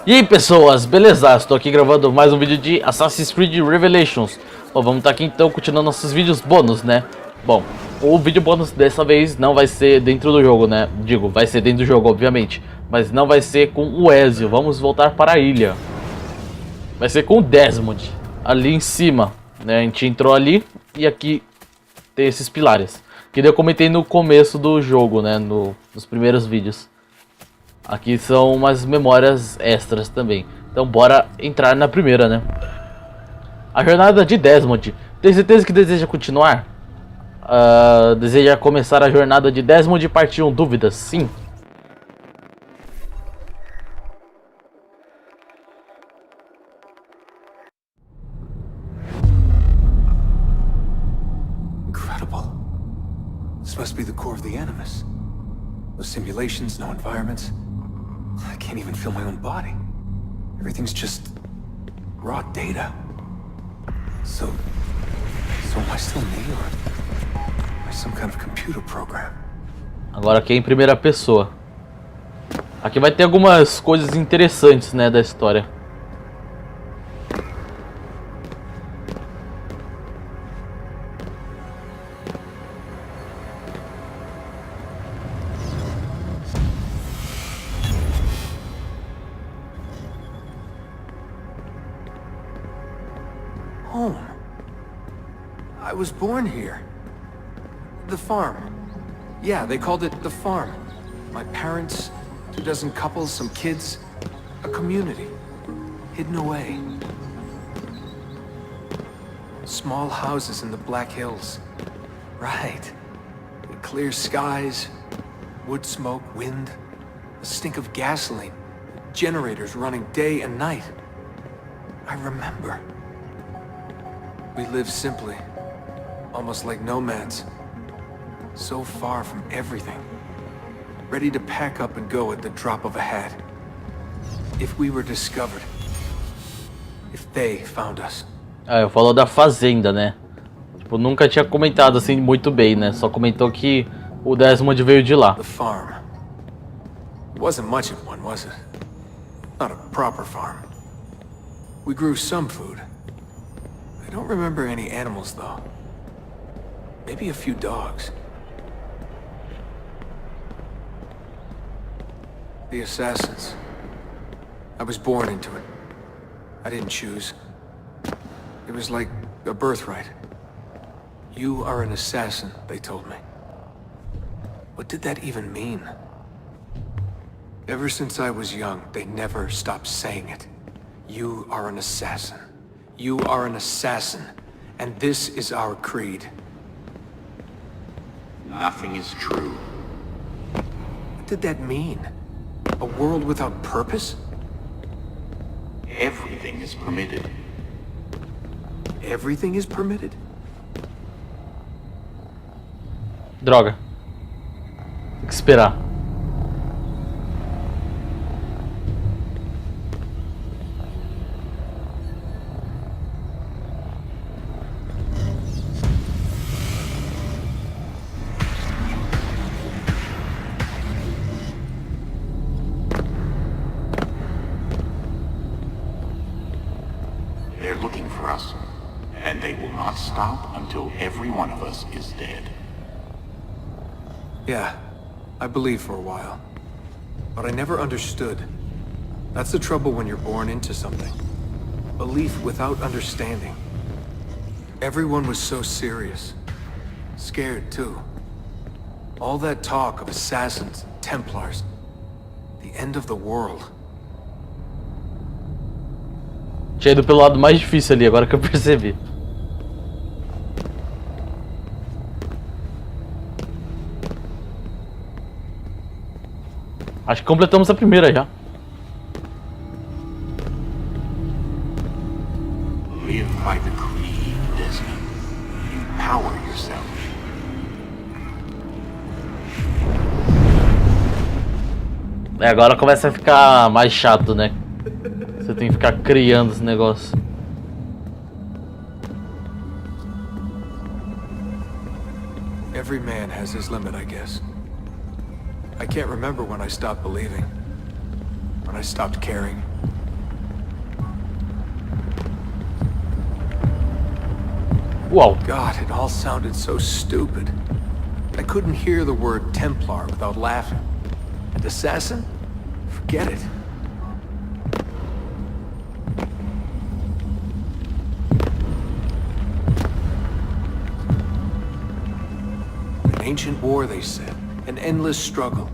E aí pessoas, beleza? Estou aqui gravando mais um vídeo de Assassin's Creed Revelations. Bom, vamos estar aqui então continuando nossos vídeos bônus, né? Bom, o vídeo bônus dessa vez não vai ser dentro do jogo, né? Digo, vai ser dentro do jogo, obviamente, mas não vai ser com o Ezio. Vamos voltar para a ilha. Vai ser com o Desmond, ali em cima, né? A gente entrou ali e aqui tem esses pilares que eu comentei no começo do jogo, né? Nos primeiros vídeos. Aqui são umas memórias extras também. Então bora entrar na primeira, né? A jornada de Desmond. Tem certeza que deseja continuar? Deseja começar a jornada de Desmond e partilham dúvidas? Sim. Incredible. This must be the core of the Animus. No simulations, no environments. I can't even feel my own body. Everything's just raw data. So am I still me, or am I some kind of computer program? Agora aqui é em primeira pessoa. Aqui vai ter algumas coisas interessantes, né, da história. Home. I was born here. The farm. Yeah, they called it the farm. My parents, 24 couples, some kids, a community, hidden away. Small houses in the Black Hills. Right. Clear skies, wood smoke, wind, the stink of gasoline, generators running day and night. I remember. We lived simply, almost like nomads. So far from everything. Ready to pack up and go at the drop of a hat. If we were discovered. If they found us. Eu falo da fazenda, né? Tipo, nunca tinha comentado assim muito bem, né? Só comentou que o Desmond veio de lá. The farm. It wasn't much of one, was it? Not a proper farm. We grew some food. I don't remember any animals, though. Maybe a few dogs. The assassins. I was born into it. I didn't choose. It was like a birthright. You are an assassin, they told me. What did that even mean? Ever since I was young, they never stopped saying it. You are an assassin. You are an assassin, and this is our creed. Nothing is true. What did that mean? A world without purpose? Everything is permitted. Everything is permitted? Droga. Tem que esperar. They're looking for us, and they will not stop until every one of us is dead. Yeah, I believed for a while. But I never understood. That's the trouble when you're born into something. Belief without understanding. Everyone was so serious. Scared, too. All that talk of assassins, Templars. The end of the world. Tinha ido pelo lado mais difícil ali, agora que eu percebi. Acho que completamos a primeira já. Live by the creed, Desmond. Empower yourself. Agora começa a ficar mais chato, né? Você tem que ficar criando esse negócio. Every man has his limit, I guess. I can't remember when I stopped believing. When I stopped caring. Uau. God, it all sounded so stupid. I couldn't hear the word Templar without laughing. And assassin? Forget it. An ancient war, they said. An endless struggle.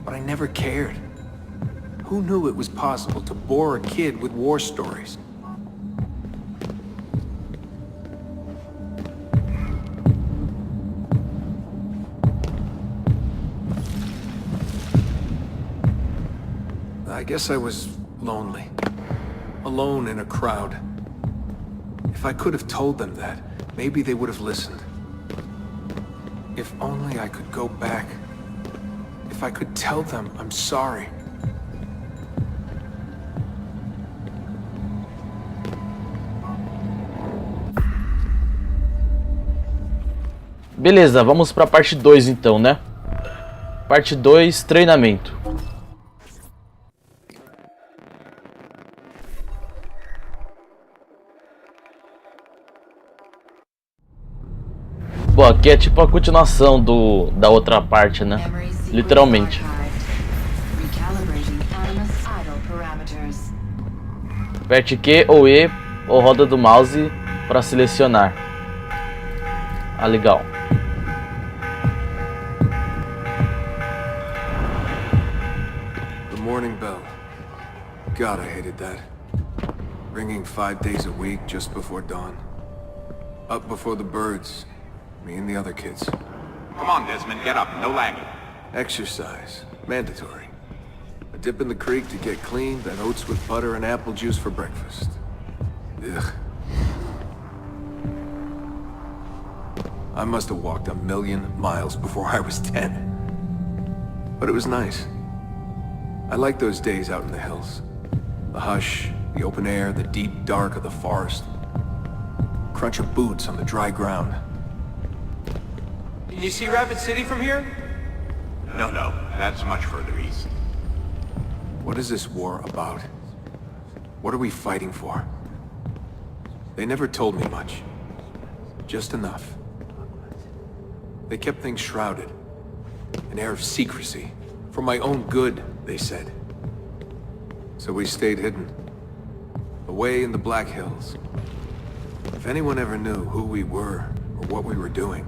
But I never cared. Who knew it was possible to bore a kid with war stories? I guess I was lonely. Alone in a crowd. If I could have told them that, maybe they would have listened. If only I could go back. If I could tell them I'm sorry. Beleza, vamos pra parte 2 então, né? Parte 2, treinamento. Bom, aqui é tipo a continuação da outra parte, né? Literalmente. Aperte Q ou E ou roda do mouse para selecionar. Ah, legal. The morning bell. God, I hated that. Ringing 5 days a week just before dawn. Up before the birds. Me and the other kids. Come on, Desmond, get up. No lagging. Exercise. Mandatory. A dip in the creek to get clean, then oats with butter and apple juice for breakfast. Ugh. I must have walked 1,000,000 miles before I was 10. But it was nice. I liked those days out in the hills. The hush, the open air, the deep dark of the forest. Crunch of boots on the dry ground. Can you see Rapid City from here? No, that's much further east. What is this war about? What are we fighting for? They never told me much. Just enough. They kept things shrouded. An air of secrecy. For my own good, they said. So we stayed hidden. Away in the Black Hills. If anyone ever knew who we were or what we were doing,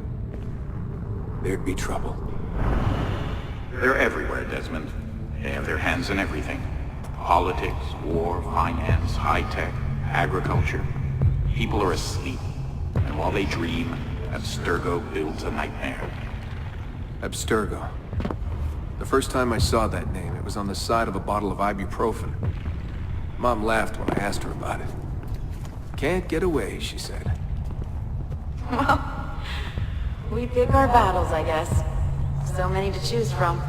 there'd be trouble. They're everywhere, Desmond. They have their hands in everything. Politics, war, finance, high-tech, agriculture. People are asleep. And while they dream, Abstergo builds a nightmare. Abstergo. The first time I saw that name, it was on the side of a bottle of ibuprofen. Mom laughed when I asked her about it. Can't get away, she said. Well, we pick our battles, I guess. So many to choose from.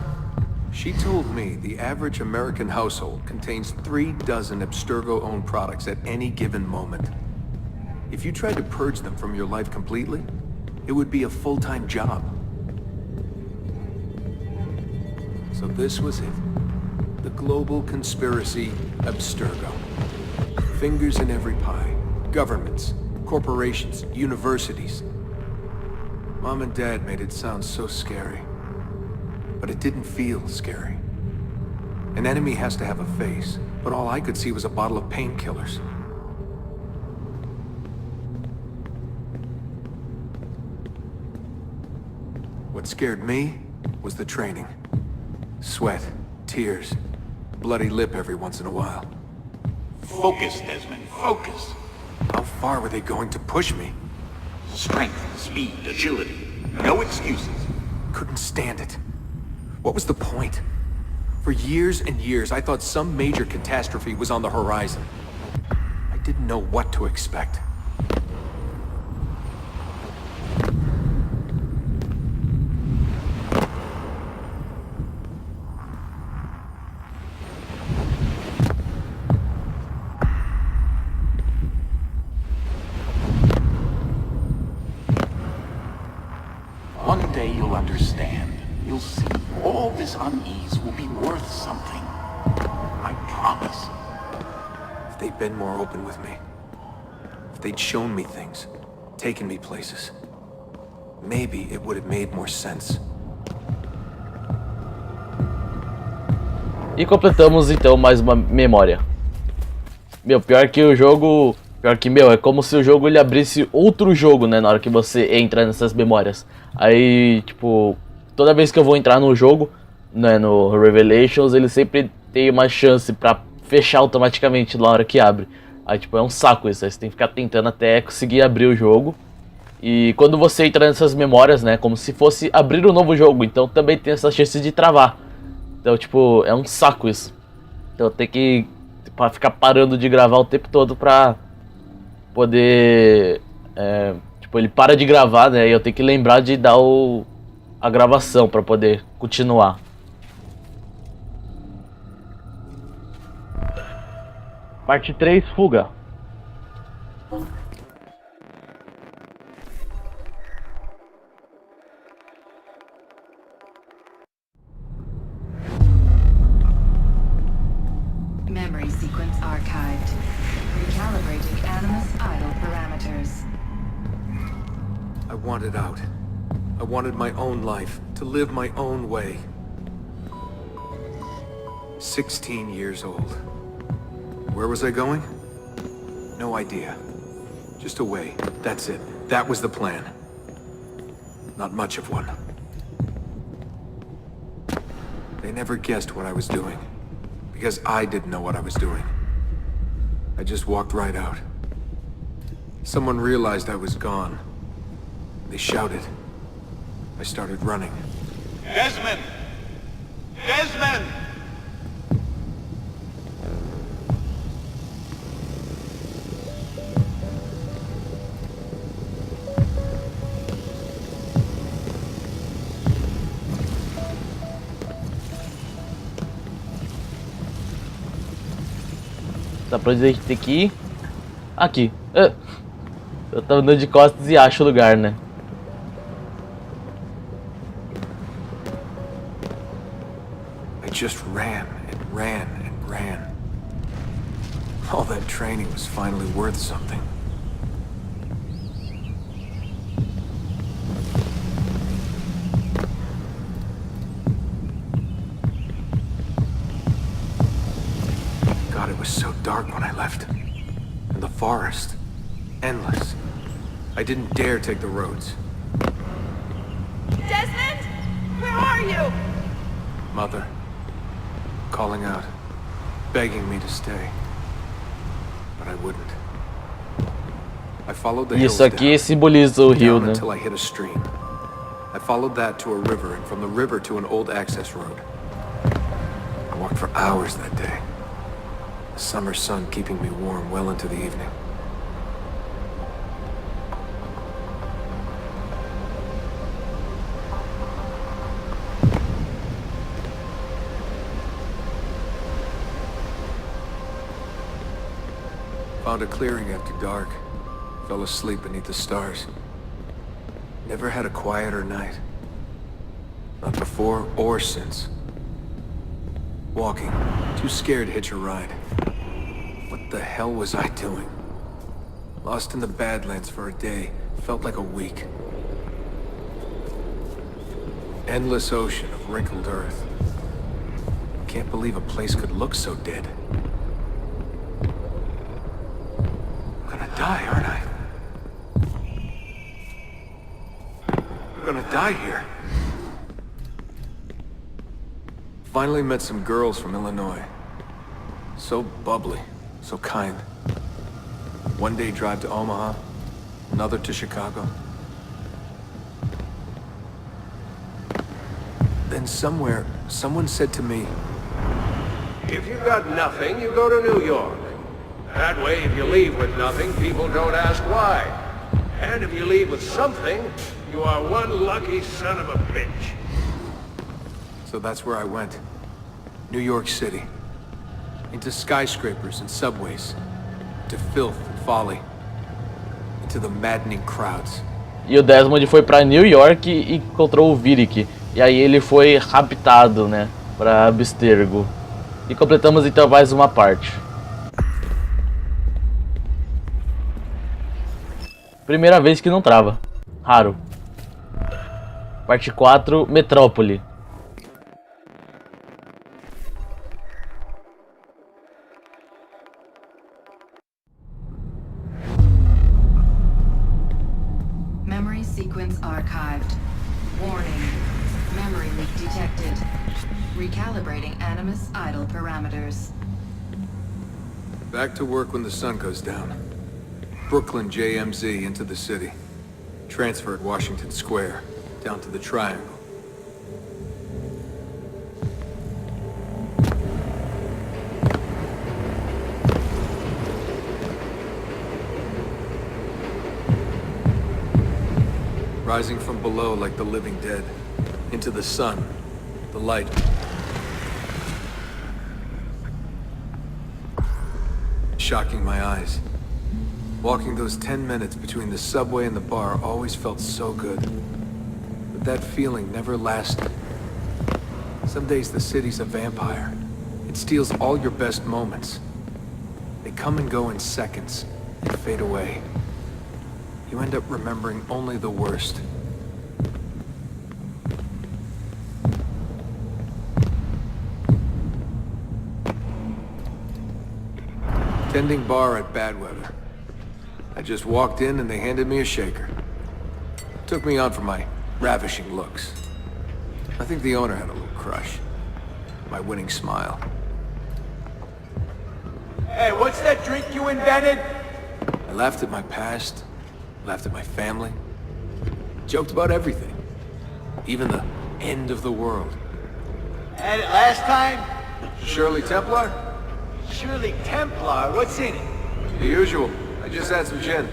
She told me the average American household contains 3 dozen Abstergo-owned products at any given moment. If you tried to purge them from your life completely, it would be a full-time job. So this was it. The global conspiracy Abstergo. Fingers in every pie. Governments, corporations, universities. Mom and Dad made it sound so scary. But it didn't feel scary. An enemy has to have a face, but all I could see was a bottle of painkillers. What scared me was the training. Sweat, tears, bloody lip every once in a while. Focus, Desmond, focus. How far were they going to push me? Strength, speed, agility. No excuses. Couldn't stand it. What was the point? For years and years, I thought some major catastrophe was on the horizon. I didn't know what to expect. One day you'll understand. You'll see all this unease will be worth something. I promise. If they'd been more open with me. If they'd shown me things. taken me places. Maybe it would have made more sense. E completamos então mais uma memória. Meu, pior que o jogo... Pior que, meu, é como se o jogo ele abrisse outro jogo, né, na hora que você entra nessas memórias. Aí, tipo, toda vez que eu vou entrar no jogo, né, no Revelations, ele sempre tem uma chance pra fechar automaticamente na hora que abre. Aí, tipo, é um saco isso, aí você tem que ficar tentando até conseguir abrir o jogo. E quando você entra nessas memórias, né, como se fosse abrir um novo jogo, então também tem essa chance de travar. Então, tipo, é um saco isso. Então tem que ficar parando de gravar o tempo todo pra poder... tipo, ele para de gravar, né, e eu tenho que lembrar de dar a gravação pra poder continuar. Parte 3, fuga. Memory sequence archived. Recalibrating Animus idle parameters. I wanted out. I wanted my own life, to live my own way. 16 years old. Where was I going? No idea. Just away. That's it. That was the plan. Not much of one. They never guessed what I was doing. Because I didn't know what I was doing. I just walked right out. Someone realized I was gone. They shouted. I started running. Desmond! Desmond! Tá, pra onde a gente tem que ir? Aqui. Eu tava andando de costas e acho o lugar, né? I just ran and ran and ran. All that training was finally worth something. God, it was so dark when I left. And the forest. Endless. I didn't dare take the roads. Desmond? Where are you? Mother. Calling out. Begging me to stay. But I wouldn't. I followed the hills Isso aqui down, simboliza o rio, down né? until I hit a stream. I followed that to a river, and from the river to an old access road. I walked for hours that day. The summer sun keeping me warm well into the evening. Found a clearing after dark. Fell asleep beneath the stars. Never had a quieter night. Not before or since. Walking. Too scared to hitch a ride. What the hell was I doing? Lost in the Badlands for a day. Felt like a week. Endless ocean of wrinkled earth. Can't believe a place could look so dead. I'm gonna die, aren't I? I'm gonna die here. Finally met some girls from Illinois. So bubbly, so kind. One day drive to Omaha, another to Chicago. Then somewhere, someone said to me, If you got nothing, you go to New York. That way, if you leave with nothing, people don't ask why. And if you leave with something, you are one lucky son of a bitch. so that's where I went. New York City. Into skyscrapers and subways. To filth and folly. Into the maddening crowds. E o Desmond foi pra New York e encontrou o Virik. E aí ele foi raptado, né, pra Abstergo. E completamos então mais uma parte. Primeira vez que não trava. Raro. Parte 4, Metrópole. Memory sequence archived. Warning. Memory leak detected. Recalibrating Animus idle parameters. Back to work when the sun goes down. Brooklyn JMZ into the city. Transfer at Washington Square, down to the Triangle. Rising from below like the living dead. Into the sun. The light. Shocking my eyes. Walking those 10 minutes between the subway and the bar always felt so good. But that feeling never lasted. Some days the city's a vampire. It steals all your best moments. They come and go in seconds, and fade away. You end up remembering only the worst. Tending bar at bad weather. I just walked in and they handed me a shaker. Took me on for my ravishing looks. I think the owner had a little crush. My winning smile. Hey, what's that drink you invented? I laughed at my past, laughed at my family, joked about everything. Even the end of the world. Had it last time? Shirley Templar? Surely Templar, what's in it? The usual. I just had some gin.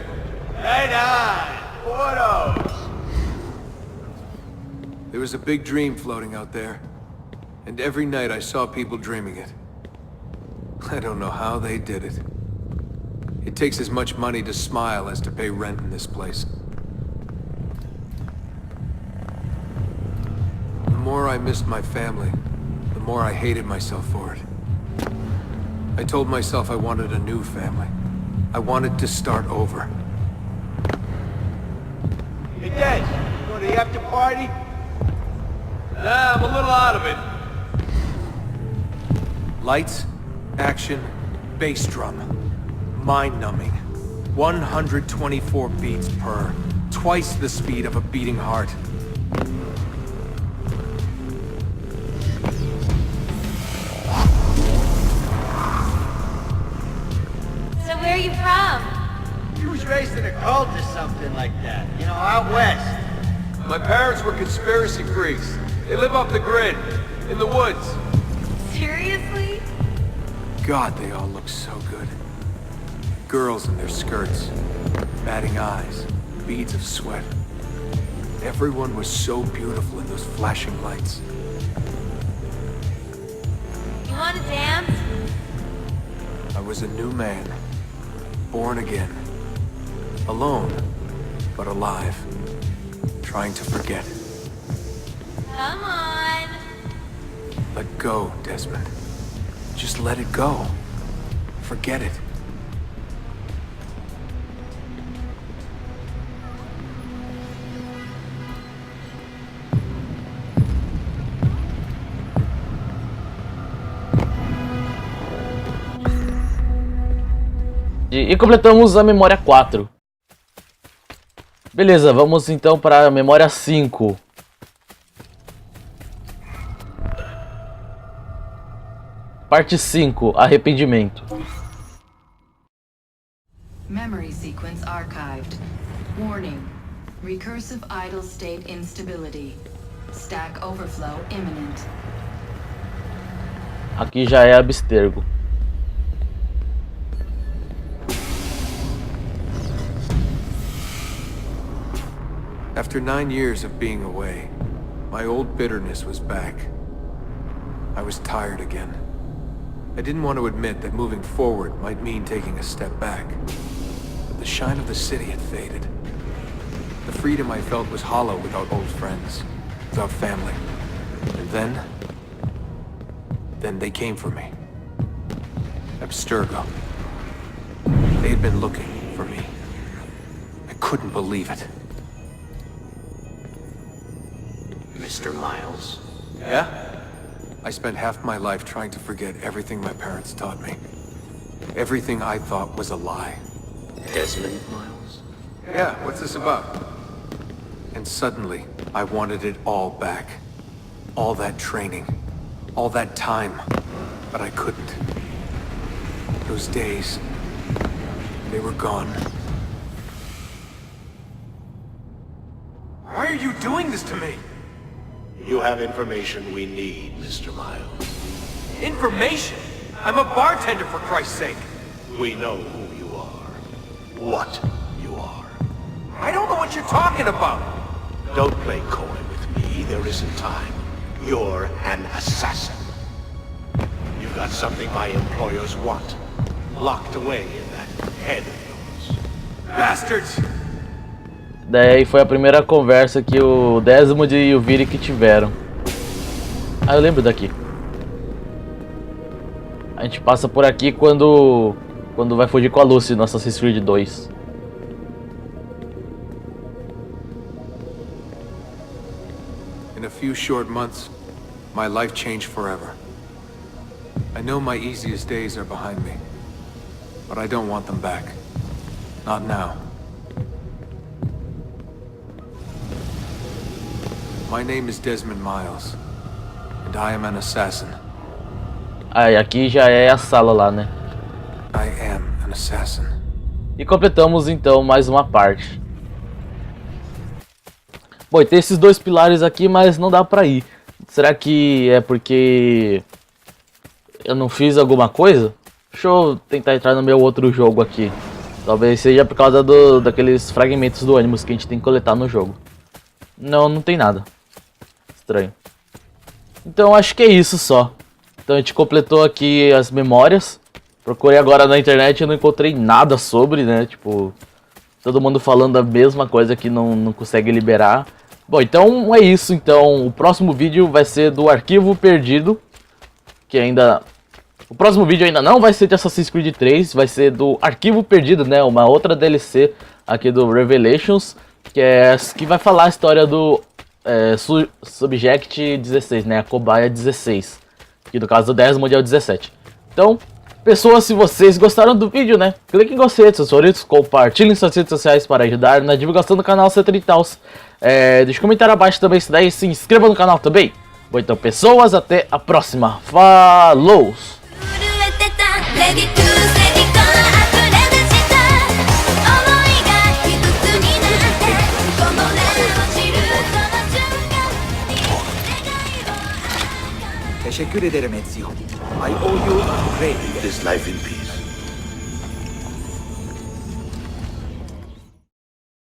Right on! Photos! There was a big dream floating out there. And every night I saw people dreaming it. I don't know how they did it. It takes as much money to smile as to pay rent in this place. The more I missed my family, the more I hated myself for it. I told myself I wanted a new family. I wanted to start over. Hey, Des, you going to the after party? Nah, I'm a little out of it. Lights, action, bass drum. Mind-numbing. 124 beats per. Twice the speed of a beating heart. So where are you from? He was raised in a cult or something like that. You know, out west. My parents were conspiracy freaks. They live off the grid, in the woods. Seriously? God, they all look so good. Girls in their skirts, batting eyes, beads of sweat. Everyone was so beautiful in those flashing lights. You want to dance? I was a new man, born again. Alone, but alive. Trying to forget. Come on. Let go, Desmond. Just let it go. Forget it. E completamos a memória 4. Beleza, vamos então para a memória 5. Parte 5, arrependimento. Memory sequence archived. Warning. Recursive idle state instability. Stack overflow imminent. Aqui já é abstergo. After 9 years of being away, my old bitterness was back. I was tired again. I didn't want to admit that moving forward might mean taking a step back. But the shine of the city had faded. The freedom I felt was hollow without old friends, without family. And then they came for me. Abstergo. They had been looking for me. I couldn't believe it. Mr. Miles? Yeah? I spent half my life trying to forget everything my parents taught me. Everything I thought was a lie. Desmond Miles? Yeah, what's this about? And suddenly, I wanted it all back. All that training. All that time. But I couldn't. Those days, they were gone. Why are you doing this to me? You have information we need, Mr. Miles. Information? I'm a bartender, for Christ's sake. We know who you are. What you are. I don't know what you're talking about. Don't play coy with me. There isn't time. You're an assassin. You've got something my employers want. Locked away in that head of yours. Bastards! Daí foi a primeira conversa que o Desmond e o Viri que tiveram. Ah, eu lembro daqui. A gente passa por aqui quando vai fugir com a Lucy no Assassin's Creed 2. In a few short months, my life changed forever. I know my easiest days are behind me, but I don't want them back. Not now. My name is Desmond Miles, and I am an assassin. Ah, e aqui já é a sala lá, né? I am an assassin. E completamos então mais uma parte. Bom, e tem esses dois pilares aqui, mas não dá pra ir. Será que é porque eu não fiz alguma coisa? Deixa eu tentar entrar no meu outro jogo aqui. Talvez seja por causa daqueles fragmentos do ânimos que a gente tem que coletar no jogo. Não, não tem nada. Estranho. Então acho que é isso só. Então a gente completou aqui as memórias. Procurei agora na internet e não encontrei nada sobre, né? Tipo, todo mundo falando a mesma coisa que não consegue liberar. Bom, então é isso. Então o próximo vídeo vai ser do arquivo perdido. Que ainda... O próximo vídeo ainda não vai ser de Assassin's Creed 3. Vai ser do arquivo perdido, né? Uma outra DLC aqui do Revelations. Que vai falar a história do Subject 16, né? A cobaia 16. Que no caso do Desmond é o 17. Então, pessoas, se vocês gostaram do vídeo, né? Clique em gostei, seus favoritos, compartilhem suas redes sociais para ajudar na divulgação do canal, etc e tal. Deixa um comentário abaixo também, se daí se inscreva no canal também. Bom, então, pessoas, até a próxima. Falou! Teşekkür ederim Ezio. I owe you a great debt. This life in peace.